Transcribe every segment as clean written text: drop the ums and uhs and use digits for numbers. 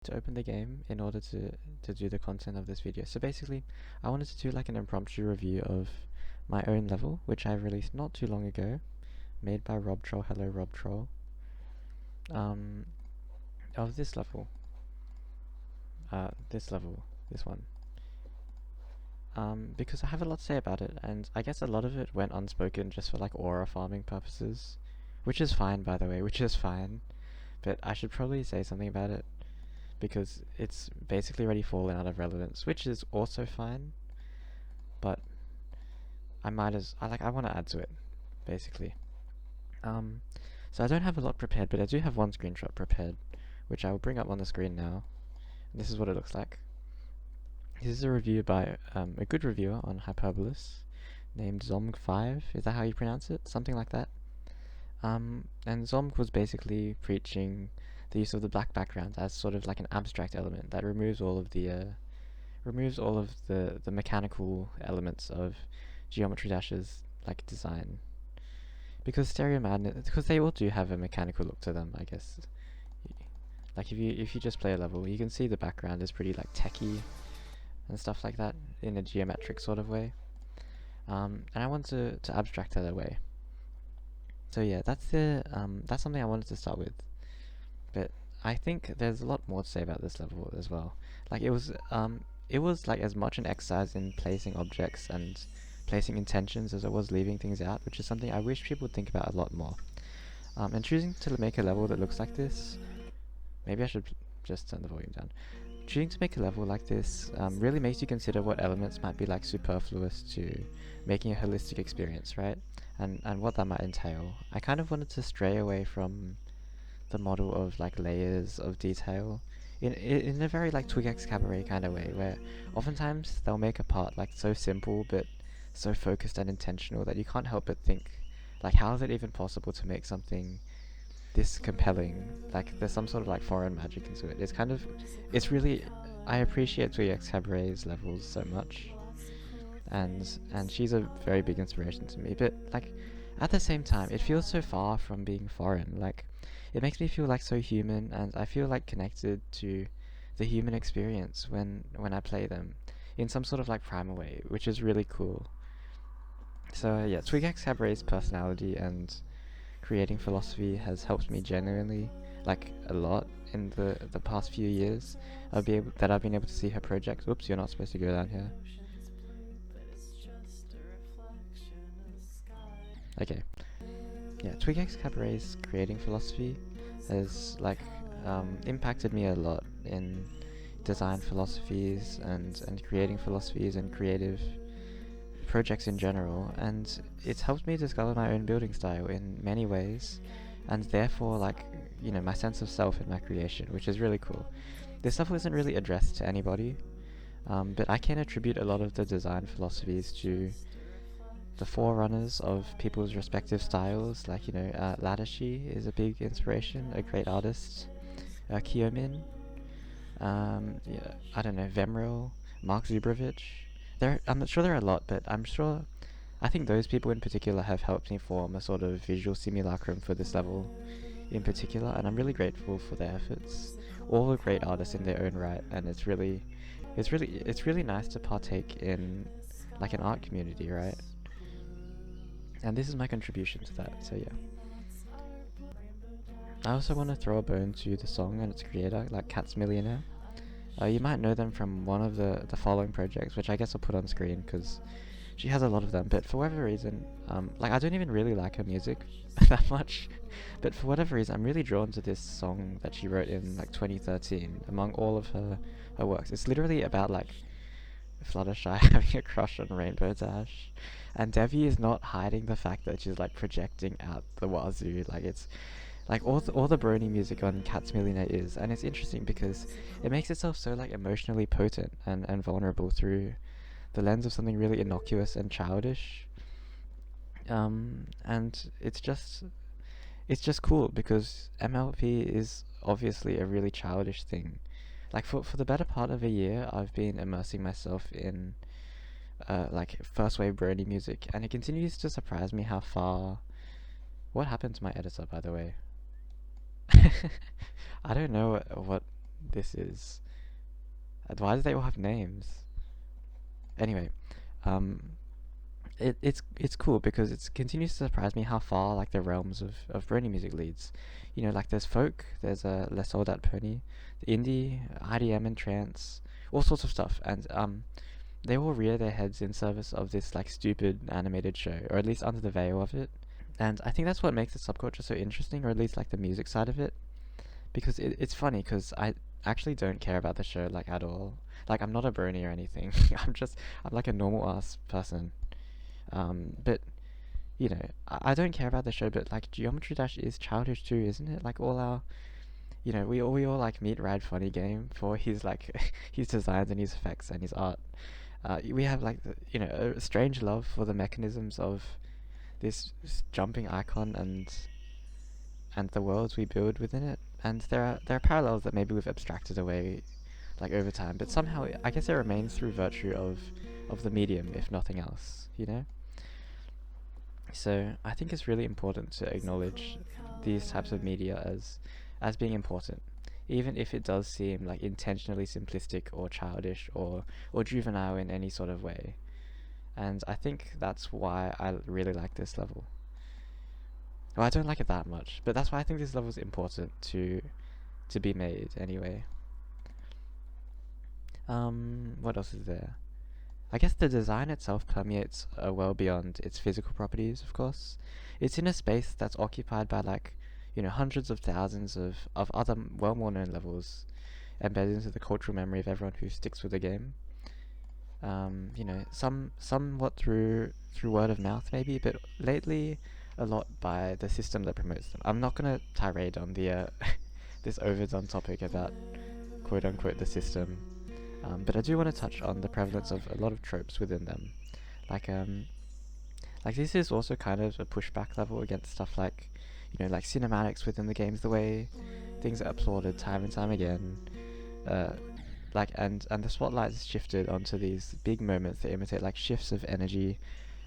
to open the game in order to do the content of this video. So basically, I wanted to do like an impromptu review of my own level, which I released not too long ago, made by Rob Troll. Hello, Rob Troll. Of this level. This one. Because I have a lot to say about it, and I guess a lot of it went unspoken just for like aura farming purposes, which is fine, by the way, which is fine. But I should probably say something about it because it's basically already fallen out of relevance, which is also fine. But I want to add to it, basically. So I don't have a lot prepared, but I do have one screenshot prepared, which I will bring up on the screen now. And this is what it looks like. This is a review by a good reviewer on Hyperbolus named Zomg5. Is that how you pronounce it? Something like that. And Zomg was basically preaching the use of the black background as sort of like an abstract element that removes all of the mechanical elements of Geometry Dash's like design. Because Stereo Madness, because they all do have a mechanical look to them, I guess. Like if you just play a level, you can see the background is pretty like techy and stuff like that in a geometric sort of way. And I want to abstract that away. So yeah, that's something I wanted to start with. But I think there's a lot more to say about this level as well. Like it was like as much an exercise in placing objects and placing intentions as it was leaving things out, which is something I wish people would think about a lot more. And choosing to make a level that looks like this, maybe I should just turn the volume down. Choosing to make a level like this really makes you consider what elements might be like superfluous to making a holistic experience, right? And what that might entail. I kind of wanted to stray away from the model of like layers of detail in a very like Twig X Cabaret kind of way, where oftentimes they'll make a part like so simple but so focused and intentional that you can't help but think, like, how is it even possible to make something this compelling? Like, there's some sort of like foreign magic into it. It's really, I appreciate Twig X Cabaret's levels so much, and she's a very big inspiration to me. But like, at the same time, it feels so far from being foreign. Like, it makes me feel like so human, and I feel like connected to the human experience when I play them in some sort of like primal way, which is really cool. So yeah, Twig X Cabaret's personality and creating philosophy has helped me genuinely, like, a lot in the past few years. I've been able to see her project. Oops, you're not supposed to go down here. Okay. Yeah, Twig X Cabaret's creating philosophy has like impacted me a lot in design philosophies and creating philosophies and creative projects in general, and it's helped me discover my own building style in many ways, and therefore like, you know, my sense of self in my creation, which is really cool. This stuff isn't really addressed to anybody, but I can attribute a lot of the design philosophies to the forerunners of people's respective styles. Like, you know, Ladashi is a big inspiration, a great artist. Kyomin, yeah, I don't know, Vemril, Mark Zubrovich. I'm not sure there are a lot, but I think those people in particular have helped me form a sort of visual simulacrum for this level in particular, and I'm really grateful for their efforts. All are great artists in their own right, and it's really nice to partake in like an art community, right? And this is my contribution to that, so yeah. I also want to throw a bone to the song and its creator, like Cat's Millionaire. You might know them from one of the following projects, which I guess I'll put on screen because she has a lot of them. But for whatever reason, like, I don't even really like her music that much, but for whatever reason, I'm really drawn to this song that she wrote in like 2013 among all of her works. It's literally about like Fluttershy having a crush on Rainbow Dash, and Devi is not hiding the fact that she's like projecting out the wazoo. Like, it's like all the brony music on Cat's Millionaire is, and it's interesting because it makes itself so like emotionally potent and vulnerable through the lens of something really innocuous and childish. And it's just cool because MLP is obviously a really childish thing. Like, for the better part of a year, I've been immersing myself in like first wave brony music, and it continues to surprise me how far. What happened to my editor, by the way? I don't know what this is. Why do they all have names? Anyway, um, it's cool because it continues to surprise me how far like the realms of Brony music leads. You know, like there's folk, there's a Les Old at Pony, the indie, IDM and trance, all sorts of stuff, and they all rear their heads in service of this like stupid animated show, or at least under the veil of it. And I think that's what makes the subculture so interesting, or at least like the music side of it, because it's funny because I actually don't care about the show like at all. Like I'm not a brony or anything. I'm like a normal ass person. But you know, I don't care about the show, but like Geometry Dash is childish too, isn't it? Like all our, you know, we all like meet Rad Funny Game for his like his designs and his effects and his art. We have like you know a strange love for the mechanisms of this jumping icon and the worlds we build within it. And there are parallels that maybe we've abstracted away like over time, but somehow I guess it remains through virtue of the medium, if nothing else, you know? So I think it's really important to acknowledge these types of media as being important, even if it does seem like intentionally simplistic or childish or juvenile in any sort of way. And I think that's why I really like this level. Well, I don't like it that much, but that's why I think this level is important to be made anyway. What else is there? I guess the design itself permeates well beyond its physical properties, of course. It's in a space that's occupied by like, you know, hundreds of thousands of other well more known levels embedded into the cultural memory of everyone who sticks with the game. You know, somewhat through word of mouth maybe, but lately a lot by the system that promotes them. I'm not gonna tirade on the this overdone topic about quote unquote the system, but I do want to touch on the prevalence of a lot of tropes within them. Like this is also kind of a pushback level against stuff like, you know, like cinematics within the games, the way things are applauded time and time again. And the spotlight is shifted onto these big moments that imitate like shifts of energy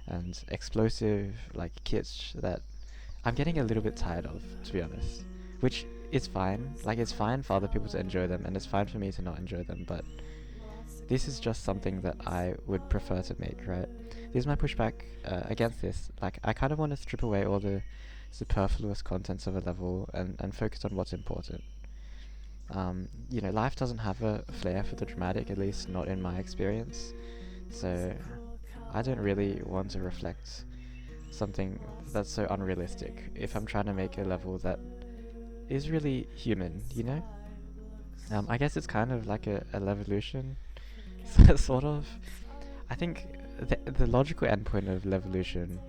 and explosive like kitsch that I'm getting a little bit tired of, to be honest. Which is fine. Like it's fine for other people to enjoy them, and it's fine for me to not enjoy them, but this is just something that I would prefer to make, right? This is my pushback against this. Like, I kind of want to strip away all the superfluous contents of a level and focus on what's important. You know, life doesn't have a flair for the dramatic, at least not in my experience. So, I don't really want to reflect something that's so unrealistic if I'm trying to make a level that is really human, you know? I guess it's kind of like a levolution, sort of. I think the logical endpoint of levolution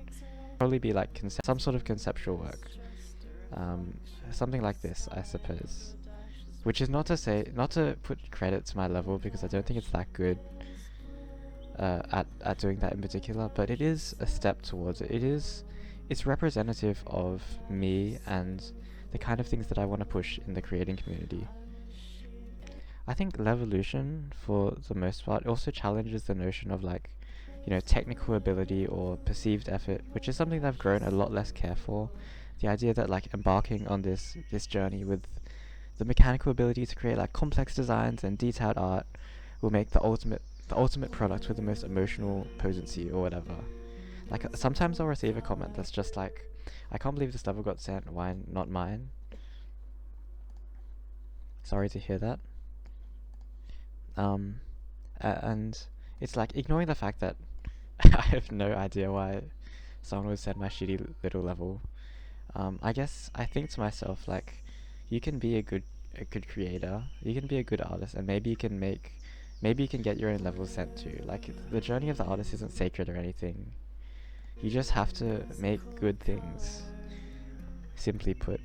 probably be like some sort of conceptual work. Something like this, I suppose. Which is not to put credit to my level, because I don't think it's that good at doing that in particular, but it is a step towards it. It's representative of me and the kind of things that I want to push in the creating community. I think Levolution, for the most part, also challenges the notion of like, you know, technical ability or perceived effort, which is something that I've grown a lot less care for. The idea that like embarking on this journey with the mechanical ability to create like complex designs and detailed art will make the ultimate product with the most emotional potency or whatever. Like sometimes I'll receive a comment that's just like, I can't believe this level got sent, why not mine? Sorry to hear that. And it's like ignoring the fact that I have no idea why someone would send my shitty little level. I guess I think to myself, like, you can be a good creator, you can be a good artist, and maybe you can get your own levels sent to. Like, the journey of the artist isn't sacred or anything. You just have to make good things, simply put.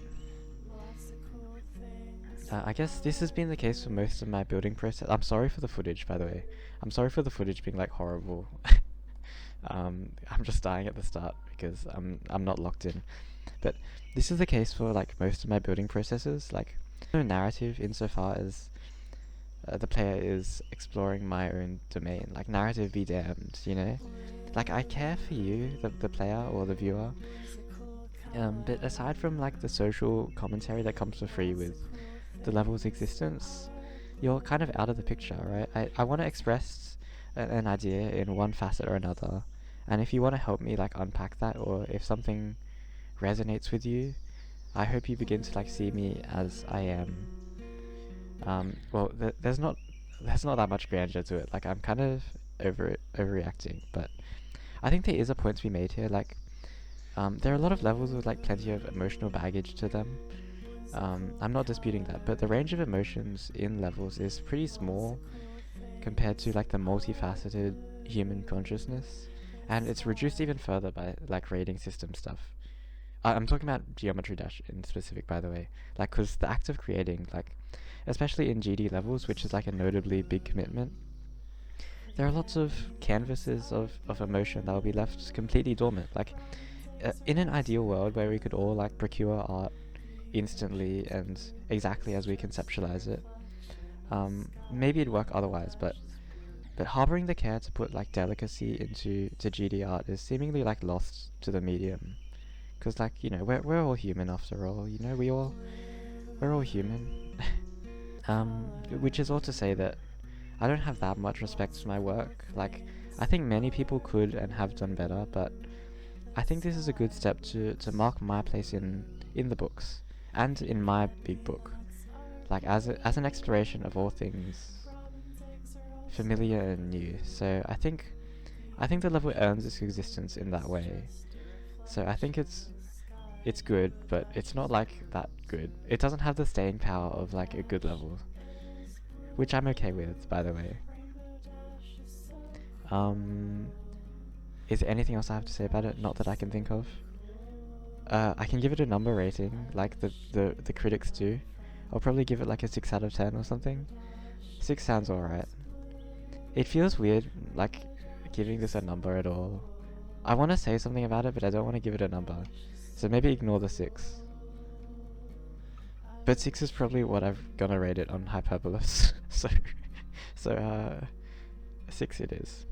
I guess this has been the case for most of my building process. I'm sorry for the footage, by the way. I'm sorry for the footage being like horrible. I'm just dying at the start because I'm not locked in. But this is the case for like most of my building processes. Like, no narrative insofar as the player is exploring my own domain. Like, narrative be damned, you know? Like, I care for you, the player or the viewer. But aside from like the social commentary that comes for free with the level's existence, you're kind of out of the picture, right? I want to express an idea in one facet or another, and if you want to help me like unpack that, or if something resonates with you, I hope you begin to like see me as I am. Well, there's not that much grandeur to it. Like I'm kind of overreacting, but I think there is a point to be made here. Like, there are a lot of levels with like plenty of emotional baggage to them. I'm not disputing that, but the range of emotions in levels is pretty small compared to like the multifaceted human consciousness, and it's reduced even further by like rating system stuff. I'm talking about Geometry Dash in specific, by the way. Like, cause the act of creating, like, especially in GD levels, which is like a notably big commitment, there are lots of canvases of emotion that will be left completely dormant. Like, in an ideal world where we could all like procure art instantly and exactly as we conceptualize it, maybe it'd work otherwise. But harboring the care to put like delicacy into GD art is seemingly like lost to the medium. Cause like we're all human after all. We're all human. Which is all to say that I don't have that much respect for my work. Like, I think many people could and have done better, but I think this is a good step to mark my place in the books and in my big book. Like as an exploration of all things familiar and new. So I think the level earns its existence in that way. So I think it's good, but it's not like that good. It doesn't have the staying power of like a good level, which I'm okay with, by the way. Um, is there anything else I have to say about it? Not that I can think of. I can give it a number rating, like the critics do. I'll probably give it like a 6 out of 10 or something. 6 sounds alright. It feels weird, like, giving this a number at all. I want to say something about it, but I don't want to give it a number. So maybe ignore the 6. But 6 is probably what I'm gonna rate it on Hyperbolus. So 6 it is.